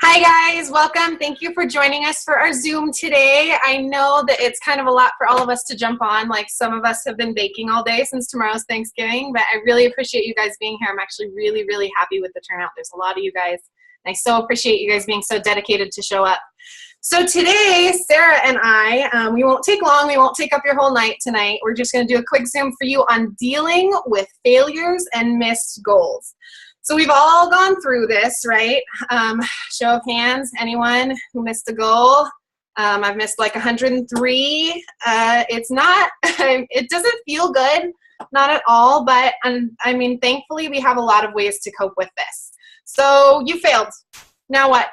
Hi guys, welcome. Thank you for joining us for our Zoom today. I know that it's kind of a lot for all of us to jump on. Like some of us have been baking all day since tomorrow's Thanksgiving, but I really appreciate you guys being here. I'm actually really happy with the turnout. There's a lot of you guys. And I so appreciate you guys being so dedicated to show up. So today, Sarah and I, we won't take long. We won't take up your whole night tonight. We're just going to do a quick Zoom for you on dealing with failures and missed goals. So we've all gone through this, right? Show of hands, anyone who missed a goal? I've missed like 103. It's not, it doesn't feel good, not at all, but I mean, thankfully we have a lot of ways to cope with this. So you failed. Now what?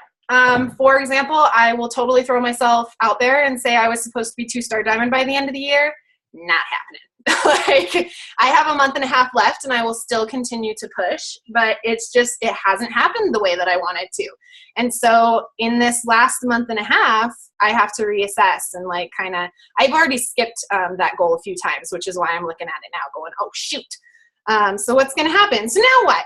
For example, I will totally throw myself out there and say I was supposed to be 2-star diamond by the end of the year. Not happening. Like, I have a month and a half left and I will still continue to push, but it's just, it hasn't happened the way that I wanted to. And so in this last month and a half, I have to reassess and like kind of, I've already skipped that goal a few times, which is why I'm looking at it now going, oh shoot. So what's going to happen? So now what?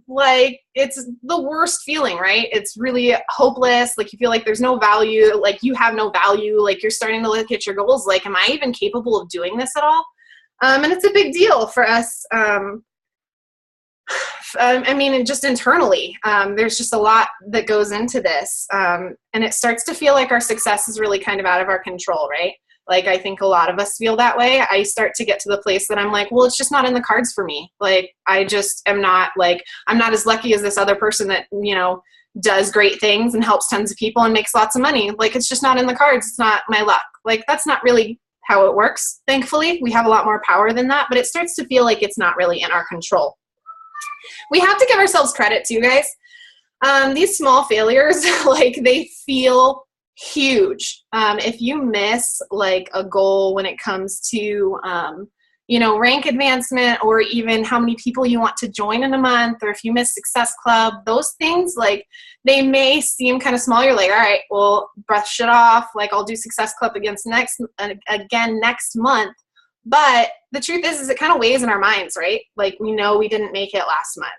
Like, it's the worst feeling, right? It's really hopeless. Like you feel like there's no value, like you have no value, like you're starting to look at your goals. Like, am I even capable of doing this at all? And it's a big deal for us. I mean, just internally, there's just a lot that goes into this. And it starts to feel like our success is really kind of out of our control, right? Like, I think a lot of us feel that way. I start to get to the place that I'm like, well, it's just not in the cards for me. Like, I just am not, like, I'm not as lucky as this other person that, you know, does great things and helps tons of people and makes lots of money. Like, it's just not in the cards. It's not my luck. Like, that's not really how it works. Thankfully, we have a lot more power than that, but it starts to feel like it's not really in our control. We have to give ourselves credit too, guys. These small failures, like, they feel huge. If you miss like a goal when it comes to, you know, rank advancement or even how many people you want to join in a month, or if you miss Success Club, those things, like, they may seem kind of small. You're like, all right, well, brush it off. Like, I'll do Success Club again next month. But the truth is it kind of weighs in our minds, right? Like, we know we didn't make it last month.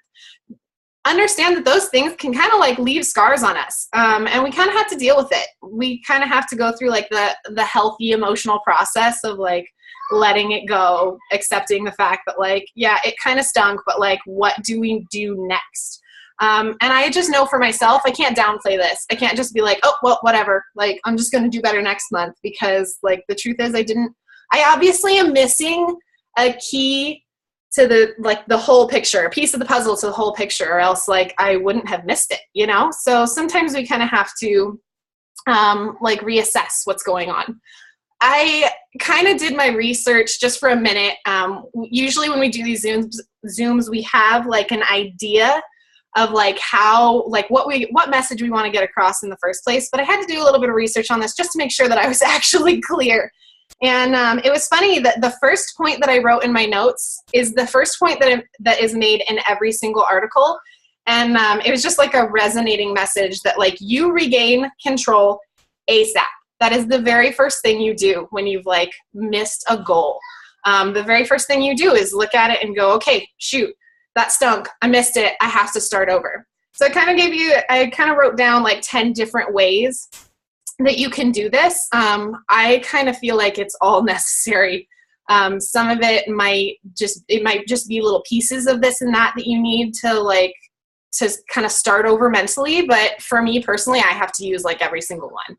Understand that those things can kind of like leave scars on us, and we kind of have to deal with it. We kind of have to go through like the healthy emotional process of like letting it go, accepting the fact that like, yeah, it kind of stunk, but like, what do we do next? And I just know for myself, I can't downplay this. I can't just be like, oh, well, whatever. Like, I'm just going to do better next month, because like the truth is I obviously am missing a key to the whole picture, a piece of the puzzle to the whole picture, or else like I wouldn't have missed it, you know? So sometimes we kind of have to like reassess what's going on. I kind of did my research just for a minute. Usually when we do these Zooms, we have like an idea of like how, like what message we want to get across in the first place. But I had to do a little bit of research on this just to make sure that I was actually clear. And it was funny that the first point that I wrote in my notes is the first point that is made in every single article. And it was just like a resonating message that like, you regain control ASAP. That is the very first thing you do when you've like missed a goal. The very first thing you do is look at it and go, okay, shoot, that stunk. I missed it. I have to start over. So I kind of wrote down like 10 different ways that you can do this. I kind of feel like it's all necessary. Some of it might just be little pieces of this and that you need to kind of start over mentally. But for me personally, I have to use like every single one.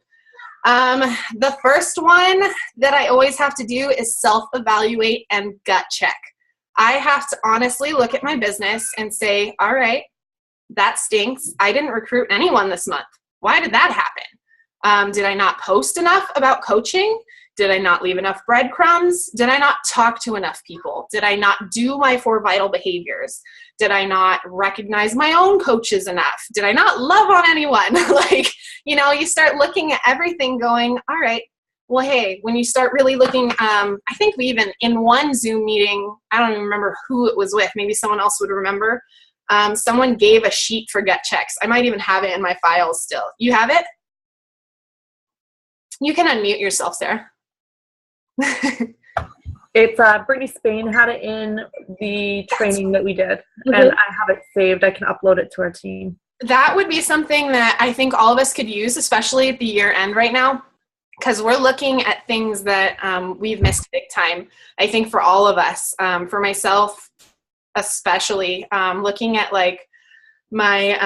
The first one that I always have to do is self-evaluate and gut check. I have to honestly look at my business and say, all right, that stinks. I didn't recruit anyone this month. Why did that happen? Did I not post enough about coaching? Did I not leave enough breadcrumbs? Did I not talk to enough people? Did I not do my 4 vital behaviors? Did I not recognize my own coaches enough? Did I not love on anyone? Like, you know, you start looking at everything going, all right, well, hey, when you start really looking, I think we even in one Zoom meeting, I don't even remember who it was with, maybe someone else would remember, someone gave a sheet for gut checks. I might even have it in my files still. You have it? You can unmute yourself, Sarah. It's Brittany Spain had it in the training that we did, and I have it saved. I can upload it to our team. That would be something that I think all of us could use, especially at the year end right now, because we're looking at things that we've missed big time. I think for all of us, for myself especially, looking at like my,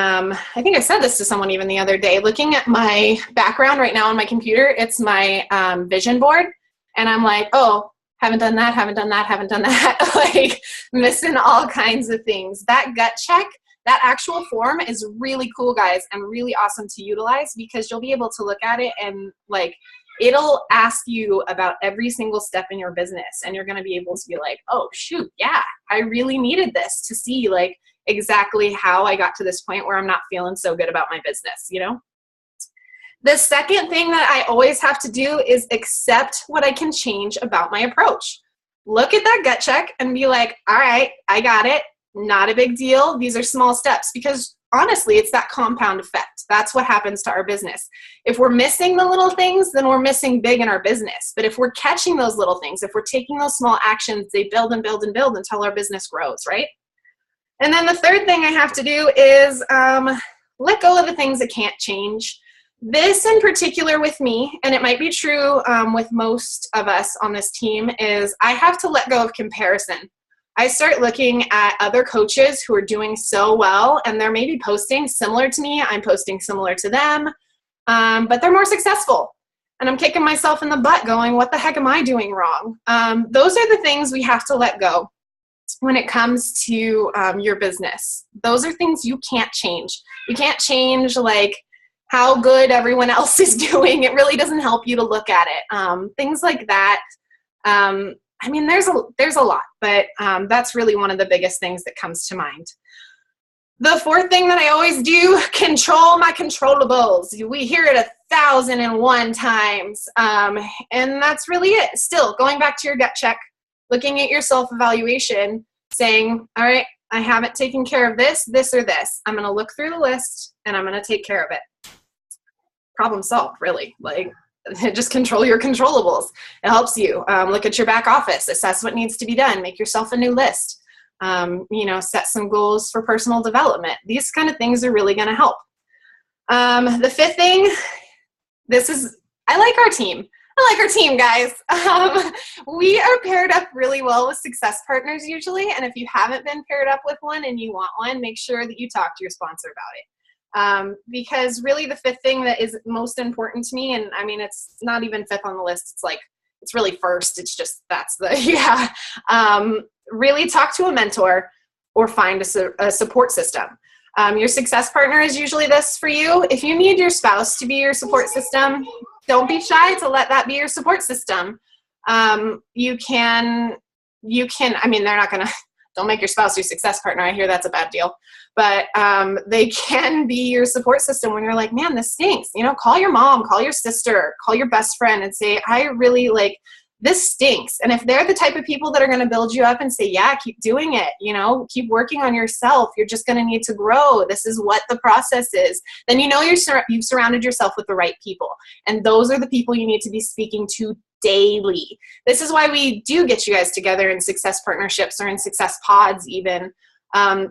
I think I said this to someone even the other day, looking at my background right now on my computer, it's my vision board. And I'm like, oh, haven't done that, haven't done that, haven't done that, like missing all kinds of things. That gut check, that actual form is really cool, guys, and really awesome to utilize because you'll be able to look at it and like, it'll ask you about every single step in your business. And you're going to be able to be like, oh, shoot, yeah, I really needed this to see like exactly how I got to this point where I'm not feeling so good about my business, you know? The second thing that I always have to do is accept what I can change about my approach. Look at that gut check and be like, all right, I got it. Not a big deal. These are small steps because honestly, it's that compound effect. That's what happens to our business. If we're missing the little things, then we're missing big in our business. But if we're catching those little things, if we're taking those small actions, they build and build and build until our business grows, right? And then the third thing I have to do is let go of the things that can't change. This in particular with me, and it might be true with most of us on this team, is I have to let go of comparison. I start looking at other coaches who are doing so well, and they're maybe posting similar to me. I'm posting similar to them, but they're more successful. And I'm kicking myself in the butt going, what the heck am I doing wrong? Those are the things we have to let go when it comes to your business. Those are things you can't change. You can't change like how good everyone else is doing. It really doesn't help you to look at it. Things like that. I mean, there's a lot, but that's really one of the biggest things that comes to mind. The fourth thing that I always do, control my controllables. We hear it 1,001 times, and that's really it. Still, going back to your gut check, looking at your self-evaluation, saying, all right, I haven't taken care of this, this, or this. I'm going to look through the list, and I'm going to take care of it. Problem solved, really. Like, just control your controllables. It helps you. Look at your back office, assess what needs to be done, make yourself a new list, set some goals for personal development. These kind of things are really going to help. The fifth thing, I like our team. I like our team, guys. We are paired up really well with success partners usually. And if you haven't been paired up with one and you want one, make sure that you talk to your sponsor about it. Because really the fifth thing that is most important to me, and I mean, it's not even fifth on the list. It's really first. It's just, really talk to a mentor or find a support system. Your success partner is usually this for you. If you need your spouse to be your support system, don't be shy to let that be your support system. You can, I mean, they're not going to, don't make your spouse your success partner. I hear that's a bad deal. But they can be your support system when you're like, man, this stinks. Call your mom, call your sister, call your best friend and say, I really this stinks. And if they're the type of people that are going to build you up and say, yeah, keep doing it, keep working on yourself. You're just going to need to grow. This is what the process is. Then you've surrounded yourself with the right people. And those are the people you need to be speaking to daily. This is why we do get you guys together in success partnerships or in success pods even,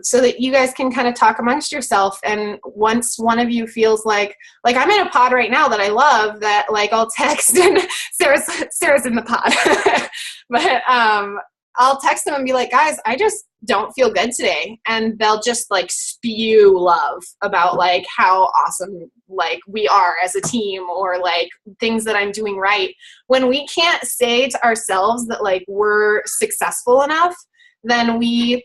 so that you guys can kind of talk amongst yourself. And once one of you feels like I'm in a pod right now that I love, that I'll text, and Sarah's in the pod, but I'll text them and be like, guys, I just don't feel good today. And they'll just spew love about how awesome we are as a team, or things that I'm doing right. When we can't say to ourselves that we're successful enough, then we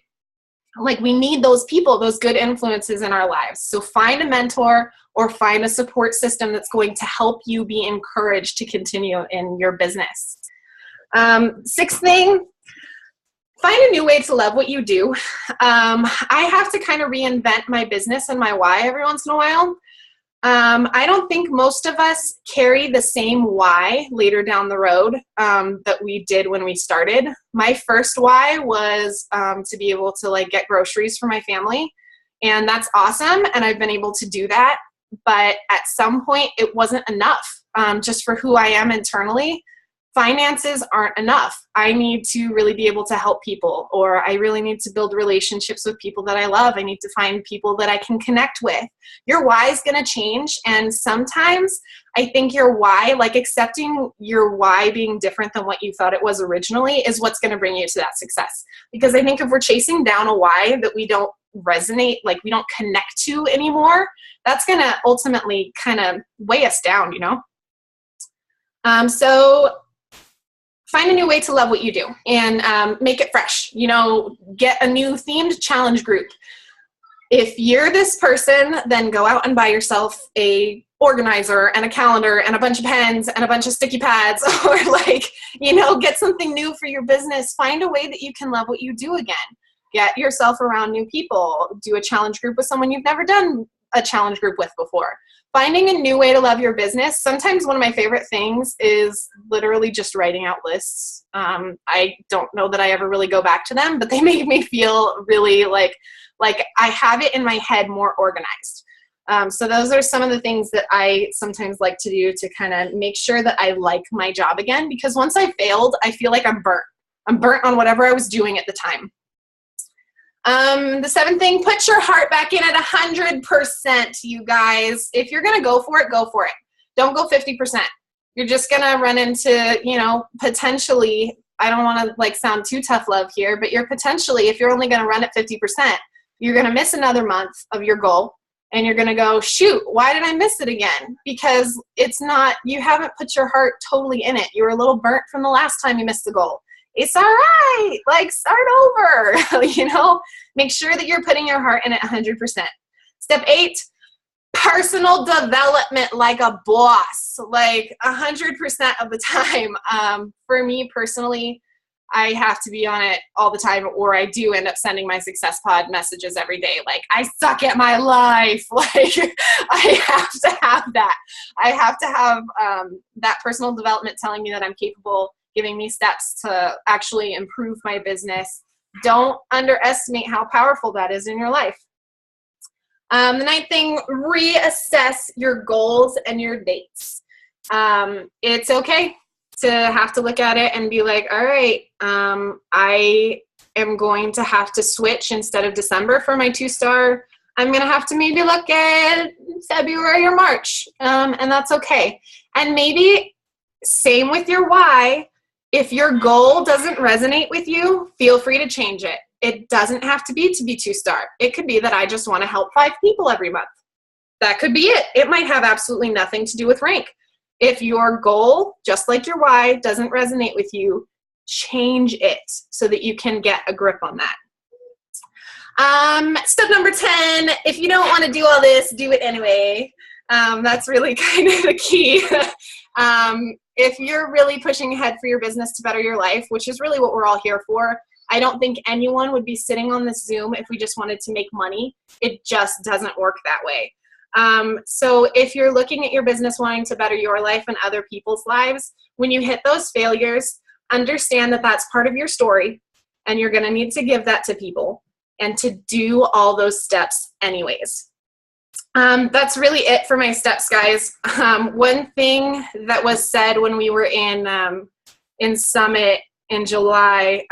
need those people, those good influences in our lives. So find a mentor or find a support system that's going to help you be encouraged to continue in your business. Sixth thing, find a new way to love what you do. I have to kind of reinvent my business and my why every once in a while. I don't think most of us carry the same why later down the road that we did when we started. My first why was to be able to get groceries for my family, and that's awesome, and I've been able to do that. But at some point, it wasn't enough just for who I am internally. finances aren't enough. I need to really be able to help people, or I really need to build relationships with people that I love. I need to find people that I can connect with. Your why is going to change. And sometimes I think your why, like accepting your why being different than what you thought it was originally, is what's going to bring you to that success. Because I think if we're chasing down a why that we don't resonate, like we don't connect to anymore, that's going to ultimately kind of weigh us down, you know? So find a new way to love what you do and make it fresh. You know, get a new themed challenge group. If you're this person, then go out and buy yourself a organizer and a calendar and a bunch of pens and a bunch of sticky pads, or like, you know, get something new for your business. Find a way that you can love what you do again. Get yourself around new people. Do a challenge group with someone you've never done a challenge group with before. Finding a new way to love your business. Sometimes one of my favorite things is literally just writing out lists. I don't know that I ever really go back to them, but they make me feel really like I have it in my head more organized. So those are some of the things that I sometimes like to do to kind of make sure that I like my job again, because once I failed, I feel like I'm burnt. I'm burnt on whatever I was doing at the time. The seventh thing, put your heart back in at 100%, you guys. If you're going to go for it, go for it. Don't go 50%. You're just going to run into, you know, potentially, I don't want to like sound too tough love here, but you're potentially, if you're only going to run at 50%, you're going to miss another month of your goal. And you're going to go, shoot, why did I miss it again? Because it's not, you haven't put your heart totally in it. You were a little burnt from the last time you missed the goal. It's all right. Like, start over, you know, make sure that you're putting your heart in it 100%. Step 8, personal development like a boss, like 100% of the time. For me personally, I have to be on it all the time, or I do end up sending my Success Pod messages every day. Like, I suck at my life. Like, I have to have that. I have to have that personal development telling me that I'm capable, giving me steps to actually improve my business. Don't underestimate how powerful that is in your life. The 9th thing, reassess your goals and your dates. It's okay to have to look at it and be like, all right, I am going to have to switch instead of December for my 2-star. I'm going to have to maybe look at February or March, and that's okay. And maybe same with your why. If your goal doesn't resonate with you, feel free to change it. It doesn't have to be 2-star. It could be that I just want to help 5 people every month. That could be it. It might have absolutely nothing to do with rank. If your goal, just like your why, doesn't resonate with you, change it so that you can get a grip on that. Step number 10, if you don't want to do all this, do it anyway. That's really kind of the key. If you're really pushing ahead for your business to better your life, which is really what we're all here for, I don't think anyone would be sitting on this Zoom if we just wanted to make money. It just doesn't work that way. So if you're looking at your business wanting to better your life and other people's lives, when you hit those failures, understand that that's part of your story, and you're going to need to give that to people and to do all those steps anyways. That's really it for my steps, guys. One thing that was said when we were in Summit in July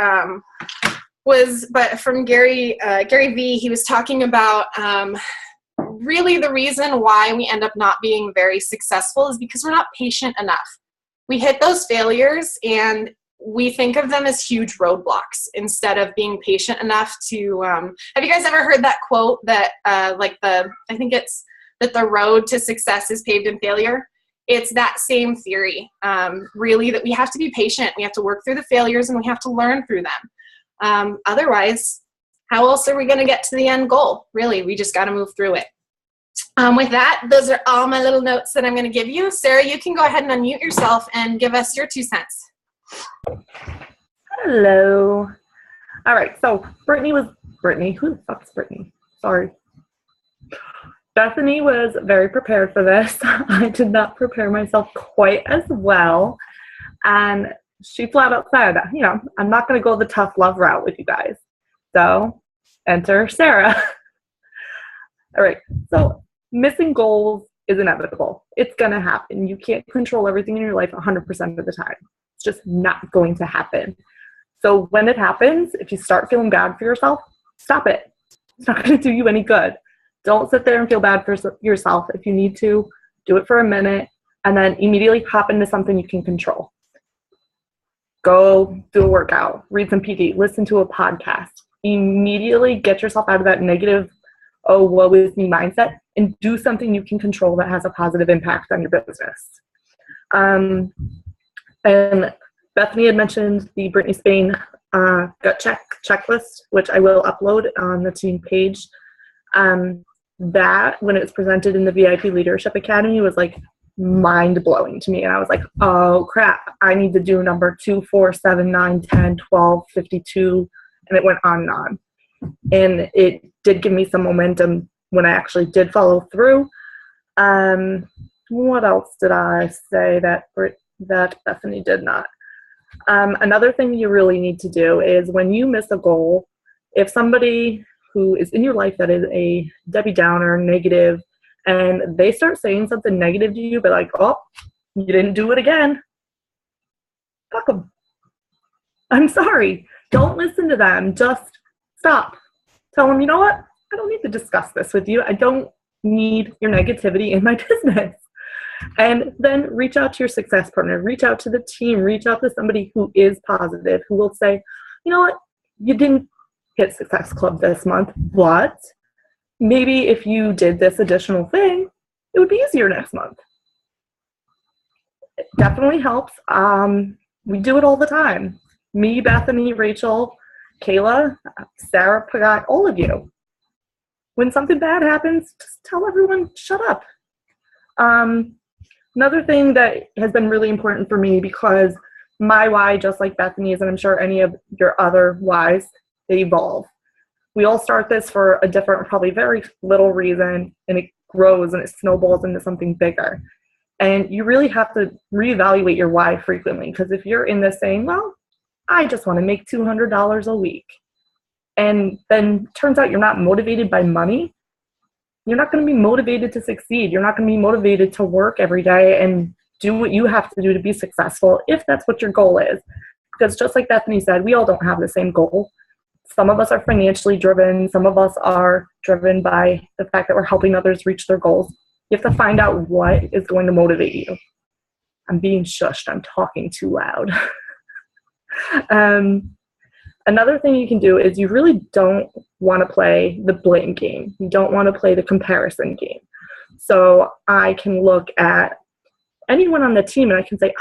was, but from Gary V, he was talking about really the reason why we end up not being very successful is because we're not patient enough. We hit those failures and we think of them as huge roadblocks instead of being patient enough to, have you guys ever heard that quote that I think it's that the road to success is paved in failure? It's that same theory, really, that we have to be patient. We have to work through the failures and we have to learn through them. Otherwise, how else are we going to get to the end goal? Really, we just got to move through it. With that, those are all my little notes that I'm going to give you. Sarah, you can go ahead and unmute yourself and give us your 2 cents. Hello. All right, so Brittany, who the fuck's Brittany? Sorry. Bethany was very prepared for this. I did not prepare myself quite as well. And she flat out said, you know, I'm not going to go the tough love route with you guys. So enter Sarah. All right, so missing goals is inevitable. It's going to happen. You can't control everything in your life 100% of the time. just not going to happen. So when it happens, if you start feeling bad for yourself, stop it. It's not going to do you any good. Don't sit there and feel bad for yourself. If you need to, do it for a minute and then immediately hop into something you can control. Go do a workout, read some PD, listen to a podcast. Immediately get yourself out of that negative, oh, woe is me mindset and do something you can control that has a positive impact on your business. And Bethany had mentioned the Brittany Spain gut checklist, which I will upload on the team page. That, when it was presented in the VIP Leadership Academy, was like mind-blowing to me. And I was like, oh, crap, I need to do number 2, 4, 7, 9, 10, 12, 52, and it went on and on. And it did give me some momentum when I actually did follow through. What else did I say that Bethany did not? Another thing you really need to do is when you miss a goal, if somebody who is in your life that is a Debbie Downer, negative, and they start saying something negative to you, but like, oh, you didn't do it again. Fuck them. I'm sorry. Don't listen to them. Just stop. Tell them, you know what? I don't need to discuss this with you. I don't need your negativity in my business. And then reach out to your success partner, reach out to the team, reach out to somebody who is positive, who will say, you know what, you didn't hit Success Club this month, but maybe if you did this additional thing, it would be easier next month. It definitely helps. We do it all the time. Me, Bethany, Rachel, Kayla, Sarah, Pagat, all of you. When something bad happens, just tell everyone, shut up. Another thing that has been really important for me, because my why, just like Bethany's, and I'm sure any of your other whys, they evolve. We all start this for a different, probably very little reason, and it grows and it snowballs into something bigger. And you really have to reevaluate your why frequently, because if you're in this saying, well, I just want to make $200 a week, and then turns out you're not motivated by money, you're not going to be motivated to succeed. You're not going to be motivated to work every day and do what you have to do to be successful, if that's what your goal is. Because just like Bethany said, we all don't have the same goal. Some of us are financially driven. Some of us are driven by the fact that we're helping others reach their goals. You have to find out what is going to motivate you. I'm being shushed. I'm talking too loud. Another thing you can do is you really don't want to play the blame game. You don't want to play the comparison game. So I can look at anyone on the team and I can say,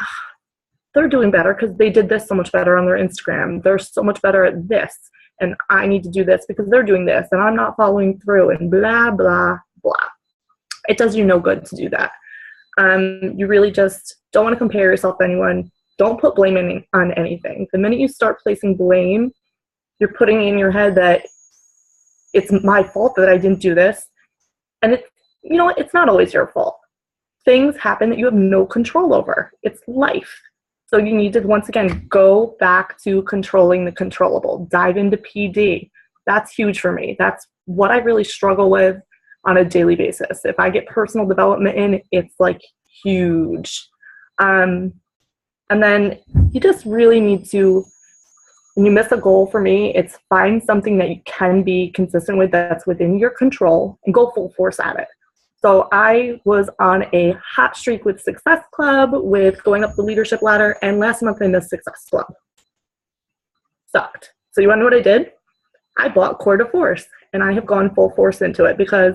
they're doing better because they did this so much better on their Instagram. They're so much better at this. And I need to do this because they're doing this and I'm not following through and blah, blah, blah. It does you no good to do that. You really just don't want to compare yourself to anyone. Don't put blame on anything. The minute you start placing blame, you're putting in your head that it's my fault that I didn't do this. And you know what? It's not always your fault. Things happen that you have no control over. It's life. So you need to, once again, go back to controlling the controllable. Dive into PD. That's huge for me. That's what I really struggle with on a daily basis. If I get personal development in, it's like huge. And then you just really need to, when you miss a goal, for me, it's find something that you can be consistent with that's within your control and go full force at it. So I was on a hot streak with Success Club, with going up the leadership ladder, and last month I missed Success Club. Sucked. So you want to know what I did? I bought Core de Force, and I have gone full force into it because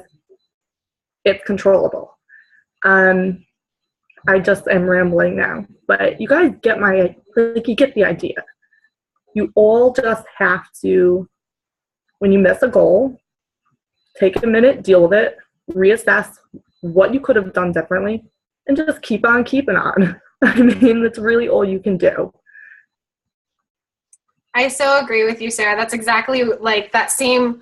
it's controllable. I just am rambling now, but you guys get you get the idea. You all just have to, when you miss a goal, take a minute, deal with it, reassess what you could have done differently, and just keep on keeping on. I mean, that's really all you can do. I so agree with you, Sarah. That's exactly like that same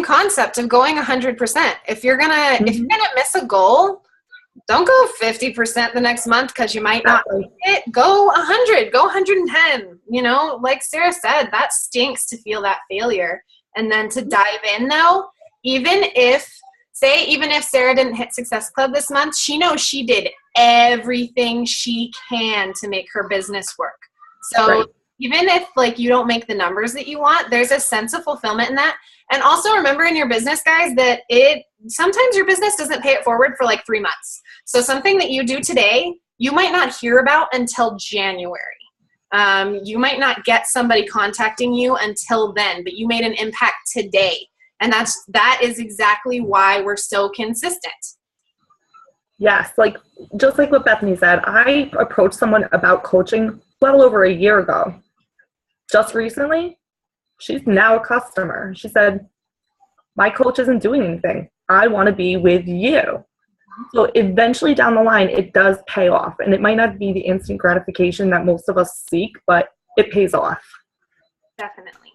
concept of going 100%. If you're gonna miss a goal, don't go 50% the next month because you might not make it. Go 100, go 110. You know, like Sarah said, that stinks to feel that failure. And then to dive in though, even if Sarah didn't hit Success Club this month, she knows she did everything she can to make her business work. So Right. even if like you don't make the numbers that you want, there's a sense of fulfillment in that. And also remember in your business, guys, that sometimes your business doesn't pay it forward for like 3 months. So something that you do today, you might not hear about until January. You might not get somebody contacting you until then, but you made an impact today. And that is exactly why we're so consistent. Yes, like just like what Bethany said, I approached someone about coaching well over a year ago. Just recently, she's now a customer. She said, my coach isn't doing anything. I want to be with you. So eventually down the line, it does pay off. And it might not be the instant gratification that most of us seek, but it pays off. Definitely.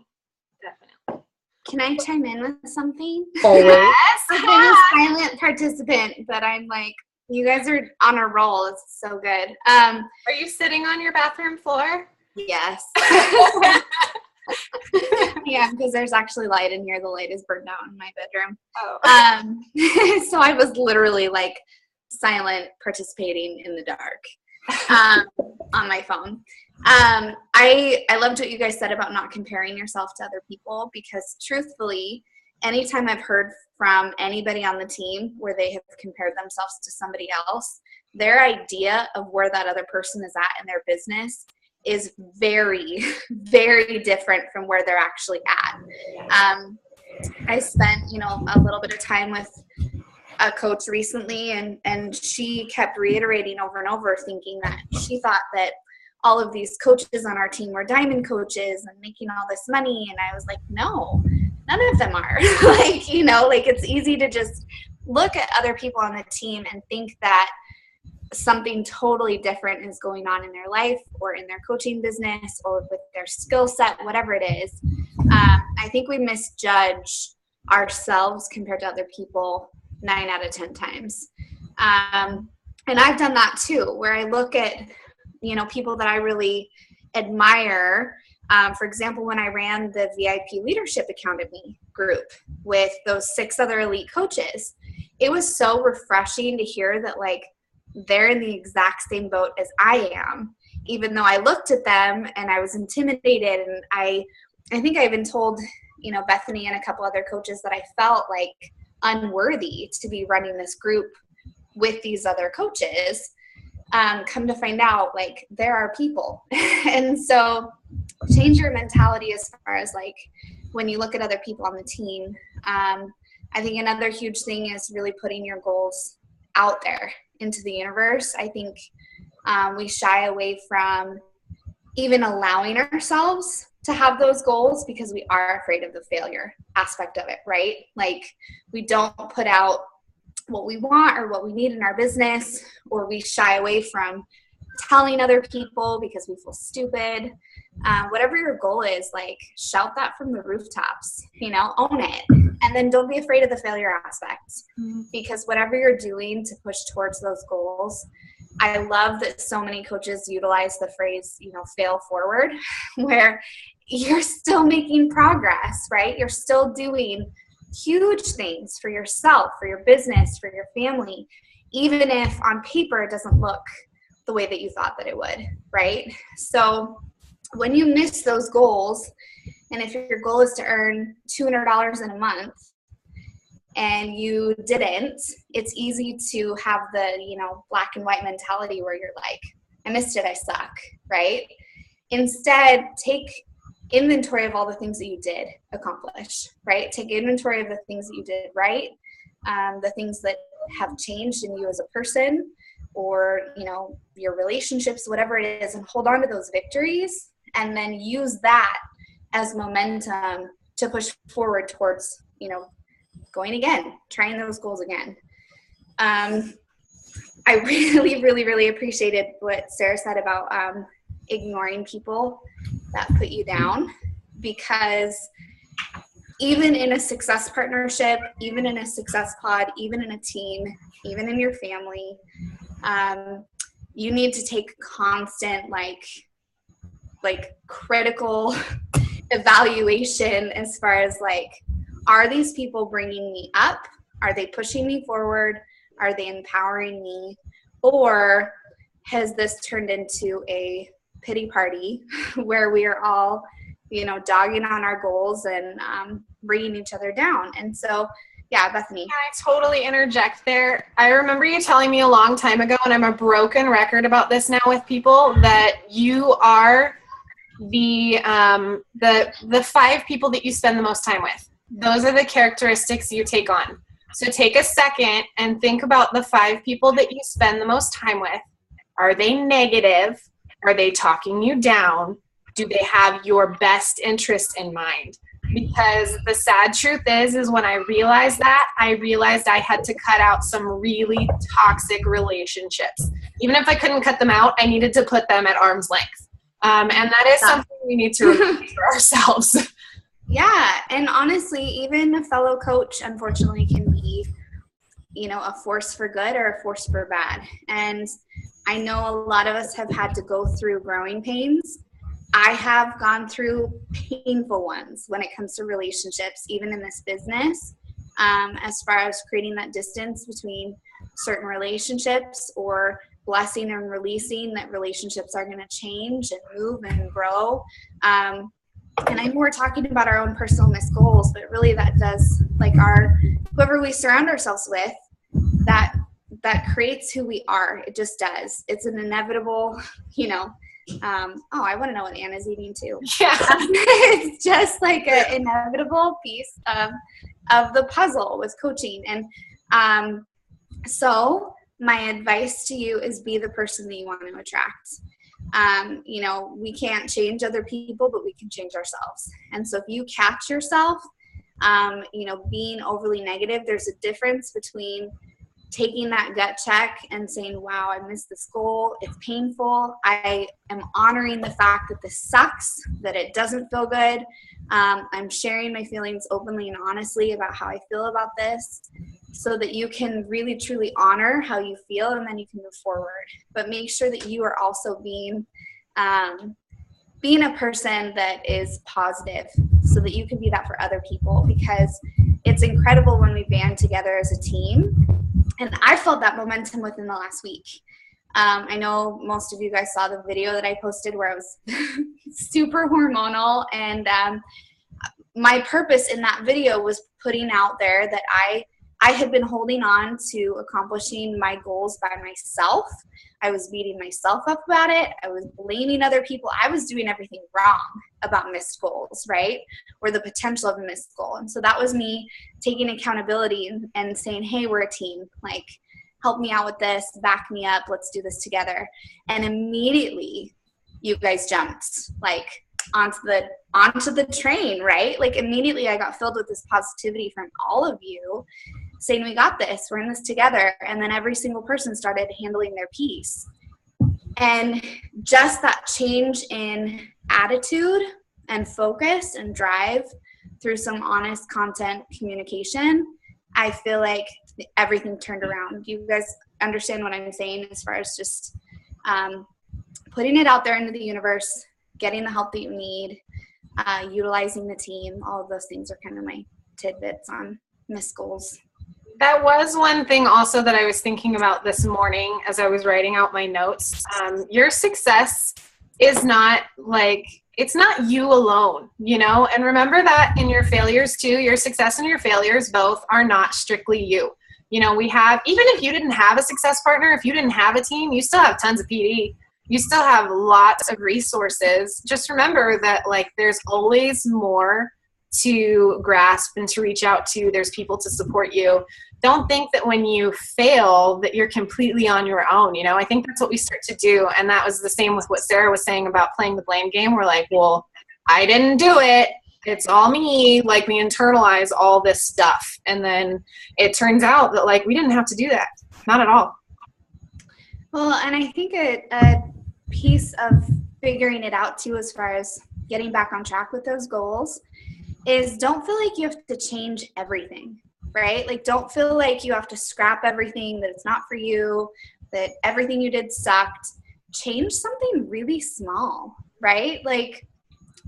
Can I chime in with something? Always. Yes. I've been a silent participant, but I'm like, you guys are on a roll. It's so good. Are you sitting on your bathroom floor? Yes. Yeah, because there's actually light in here. The light is burned out in my bedroom. Oh. So I was literally like silent participating in the dark on my phone. I loved what you guys said about not comparing yourself to other people, because truthfully, anytime I've heard from anybody on the team where they have compared themselves to somebody else, their idea of where that other person is at in their business is very, very different from where they're actually at. I spent, a little bit of time with a coach recently, and she kept reiterating over and over, thinking that she thought that all of these coaches on our team were diamond coaches and making all this money. And I was like, no, none of them are. It's easy to just look at other people on the team and think that something totally different is going on in their life or in their coaching business or with their skill set, whatever it is. I think we misjudge ourselves compared to other people 9 out of 10 times. And I've done that too, where I look at, people that I really admire. For example, when I ran the VIP Leadership Academy group with those 6 other elite coaches, it was so refreshing to hear that they're in the exact same boat as I am, even though I looked at them and I was intimidated. And I think I even told, Bethany and a couple other coaches that I felt like unworthy to be running this group with these other coaches. Come to find out, there are people. And so change your mentality as far as when you look at other people on the team. I think another huge thing is really putting your goals out there into the universe. I think we shy away from even allowing ourselves to have those goals because we are afraid of the failure aspect of it, right? We don't put out what we want or what we need in our business, or we shy away from telling other people because we feel stupid. Whatever your goal is, shout that from the rooftops, own it. And then don't be afraid of the failure aspects, because whatever you're doing to push towards those goals, I love that so many coaches utilize the phrase, fail forward, where you're still making progress, right? You're still doing huge things for yourself, for your business, for your family, even if on paper it doesn't look the way that you thought that it would, right? So when you miss those goals, and if your goal is to earn $200 in a month and you didn't, it's easy to have the, black and white mentality where you're like, I missed it, I suck, right? Instead, take inventory of all the things that you did accomplish, right? Take inventory of the things that you did right, the things that have changed in you as a person, or, your relationships, whatever it is, and hold on to those victories, and then use that as momentum to push forward towards, going again, trying those goals again. I really, really, really appreciated what Sarah said about ignoring people that put you down, because even in a success partnership, even in a success pod, even in a team, even in your family, you need to take constant, critical evaluation as far as are these people bringing me up? Are they pushing me forward? Are they empowering me? Or has this turned into a pity party where we are all, you know, dogging on our goals and bringing each other down. And so, yeah, Bethany. Can I totally interject there? I remember you telling me a long time ago, and I'm a broken record about this now with people, that you are the 5 people that you spend the most time with. Those are the characteristics you take on. So take a second and think about the 5 people that you spend the most time with. Are they negative? Are they talking you down? Do they have your best interest in mind? Because the sad truth is when I realized that, I realized I had to cut out some really toxic relationships. Even if I couldn't cut them out, I needed to put them at arm's length. And that is something we need to remember for ourselves. Yeah. And honestly, even a fellow coach, unfortunately, can be, you know, a force for good or a force for bad. And I know a lot of us have had to go through growing pains. I have gone through painful ones when it comes to relationships, even in this business, as far as creating that distance between certain relationships, or blessing and releasing that relationships are going to change and move and grow. And I know we're talking about our own personal missed goals, but really that does, like, whoever we surround ourselves with, that creates who we are. It just does. It's an inevitable, you know. I want to know what Anna's eating too. Yeah. It's just like an inevitable piece of the puzzle with coaching. And so my advice to you is be the person that you want to attract. You know, we can't change other people, but we can change ourselves. And so if you catch yourself, you know, being overly negative, there's a difference between taking that gut check and saying, wow, I missed this goal. It's painful. I am honoring the fact that this sucks, that it doesn't feel good. I'm sharing my feelings openly and honestly about how I feel about this, so that you can really, truly honor how you feel, and then you can move forward. But make sure that you are also being a person that is positive, so that you can be that for other people, because it's incredible when we band together as a team. And I felt that momentum within the last week. I know most of you guys saw the video that I posted where I was super hormonal. And my purpose in that video was putting out there that I had been holding on to accomplishing my goals by myself. I was beating myself up about it. I was blaming other people. I was doing everything wrong about missed goals, right? Or the potential of a missed goal. And so that was me taking accountability and saying, hey, we're a team. Like, help me out with this, back me up, let's do this together. And immediately you guys jumped, like, onto the train, right? Like, immediately I got filled with this positivity from all of you, saying, we got this, we're in this together. And then every single person started handling their piece. And just that change in attitude and focus and drive through some honest content communication, I feel like everything turned around. You guys understand what I'm saying as far as just putting it out there into the universe, getting the help that you need, utilizing the team. All of those things are kind of my tidbits on missed goals. That was one thing also that I was thinking about this morning as I was writing out my notes. Your success is not like, it's not you alone, you know? And remember that in your failures too, your success and your failures both are not strictly you. You know, we have, even if you didn't have a success partner, if you didn't have a team, you still have tons of PD. You still have lots of resources. Just remember that, like, there's always more to grasp and to reach out to. There's people to support you. Don't think that when you fail that you're completely on your own. You know, I think that's what we start to do. And that was the same with what Sarah was saying about playing the blame game. We're like, well, I didn't do it. It's all me. Like, we internalize all this stuff. And then it turns out that, like, we didn't have to do that. Not at all. Well, and I think a piece of figuring it out too, as far as getting back on track with those goals, is don't feel like you have to change everything, right? Like, don't feel like you have to scrap everything, that it's not for you, that everything you did sucked. Change something really small, right? Like,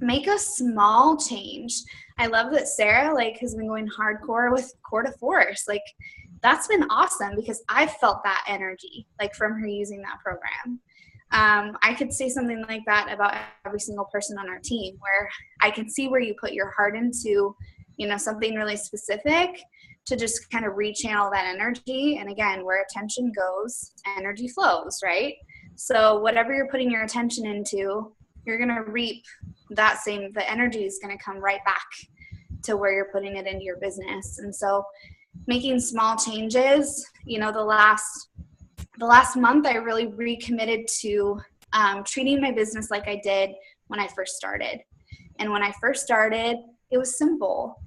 make a small change. I love that Sarah, like, has been going hardcore with Core to Force. Like, that's been awesome, because I felt that energy, like, from her using that program. I could say something like that about every single person on our team, where I can see where you put your heart into, you know, something really specific to just kind of rechannel that energy. And again, where attention goes, energy flows, right? So whatever you're putting your attention into, you're going to reap the energy is going to come right back to where you're putting it into your business. And so making small changes, you know, the last month, I really recommitted to treating my business like I did when I first started. And when I first started, it was simple.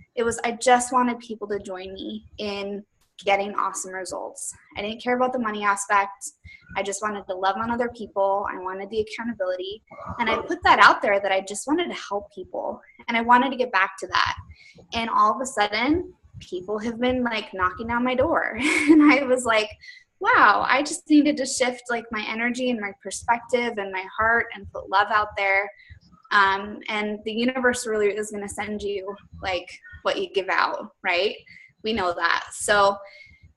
I just wanted people to join me in getting awesome results. I didn't care about the money aspect. I just wanted to love on other people. I wanted the accountability. And I put that out there that I just wanted to help people. And I wanted to get back to that. And all of a sudden, people have been like knocking on my door. And I was like, wow, I just needed to shift like my energy and my perspective and my heart and put love out there. And the universe really is going to send you like what you give out, right? We know that. So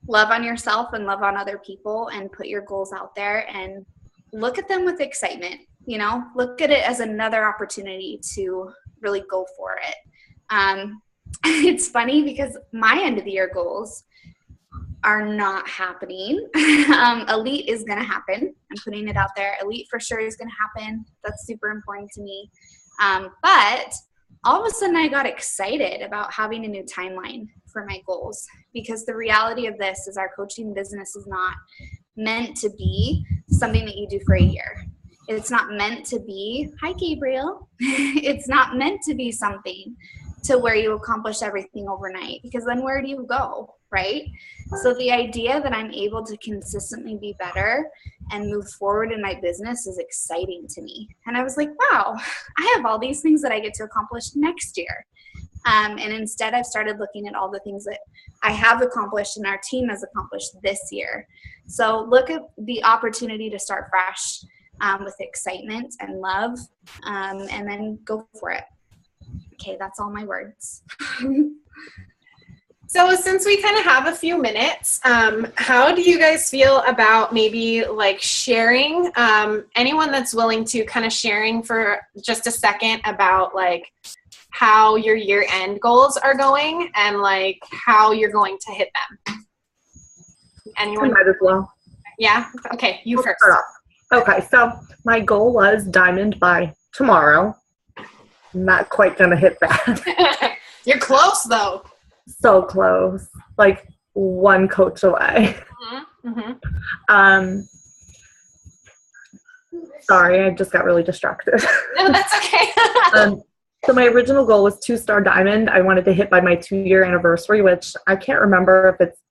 love on yourself and love on other people and put your goals out there and look at them with excitement, you know, look at it as another opportunity to really go for it. It's funny because my end of the year goals are not happening. Elite is going to happen. I'm putting it out there. Elite for sure is going to happen. That's super important to me. But all of a sudden I got excited about having a new timeline for my goals, because the reality of this is our coaching business is not meant to be something that you do for a year. It's not meant to be, hi Gabriel, it's not meant to be something to where you accomplish everything overnight, because then where do you go, right? So the idea that I'm able to consistently be better and move forward in my business is exciting to me. And I was like, wow, I have all these things that I get to accomplish next year. And instead I've started looking at all the things that I have accomplished and our team has accomplished this year. So look at the opportunity to start fresh with excitement and love, and then go for it. Okay, that's all my words. So since we kind of have a few minutes, how do you guys feel about maybe like sharing, anyone that's willing to kind of sharing for just a second about like how your year-end goals are going and like how you're going to hit them? Anyone? I might as well. Yeah? Okay, you first. Okay, so my goal was diamond by tomorrow. Not quite gonna hit that. You're close though. So close, like one coach away. Mm-hmm. Sorry, I just got really distracted. No, that's okay. So my original goal was 2-star diamond. I wanted to hit by my 2-year anniversary, which I can't remember if it's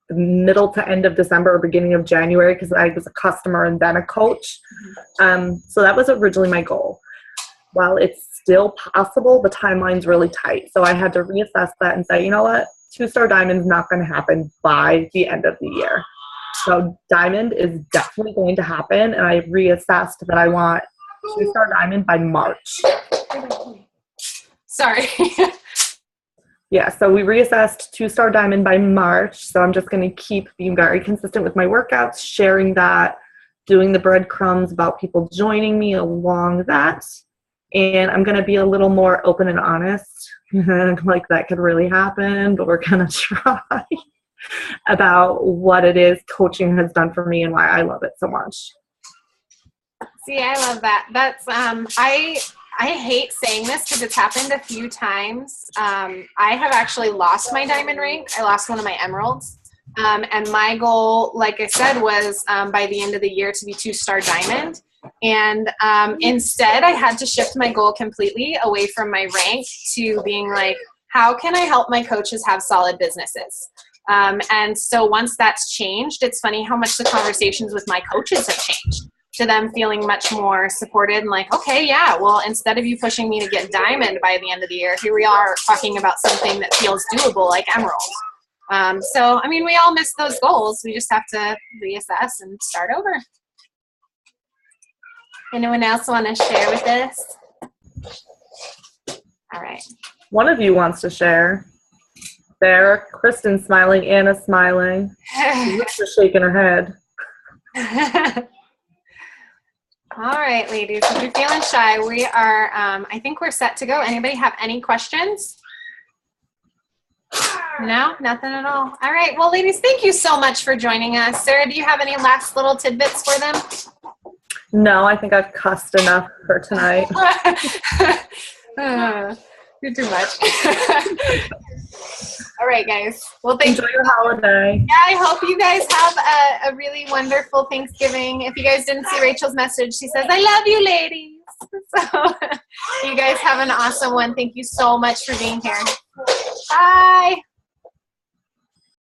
middle to end of December or beginning of January, because I was a customer and then a coach. So that was originally my goal. While it's still possible, the timeline's really tight. So I had to reassess that and say, you know what, 2-star diamond is not going to happen by the end of the year. So diamond is definitely going to happen. And I reassessed that I want 2-star diamond by March. Sorry. Yeah, so we reassessed 2-star diamond by March. So I'm just going to keep being very consistent with my workouts, sharing that, doing the breadcrumbs about people joining me along that. And I'm going to be a little more open and honest, like that could really happen, but we're going to try about what it is coaching has done for me and why I love it so much. See, I love that. That's, I hate saying this because it's happened a few times. I have actually lost my diamond rank. I lost one of my emeralds. And my goal, like I said, was by the end of the year to be 2-star diamond. And instead, I had to shift my goal completely away from my rank to being like, how can I help my coaches have solid businesses? And so once that's changed, it's funny how much the conversations with my coaches have changed, to them feeling much more supported and like, okay, yeah, well, instead of you pushing me to get diamond by the end of the year, here we are talking about something that feels doable like emerald. So, I mean, we all miss those goals. We just have to reassess and start over. Anyone else want to share with us? All right. One of you wants to share. There, Kristen's smiling, Anna's smiling. She's just shaking her head. All right, ladies, if you're feeling shy, we are, I think we're set to go. Anybody have any questions? No, nothing at all. All right. Well, ladies, thank you so much for joining us. Sarah, do you have any last little tidbits for them? No, I think I've cussed enough for tonight. You're too much. All right, guys. Well, Enjoy your holiday. Yeah, I hope you guys have a really wonderful Thanksgiving. If you guys didn't see Rachel's message, she says, I love you, ladies. So you guys have an awesome one. Thank you so much for being here. Bye.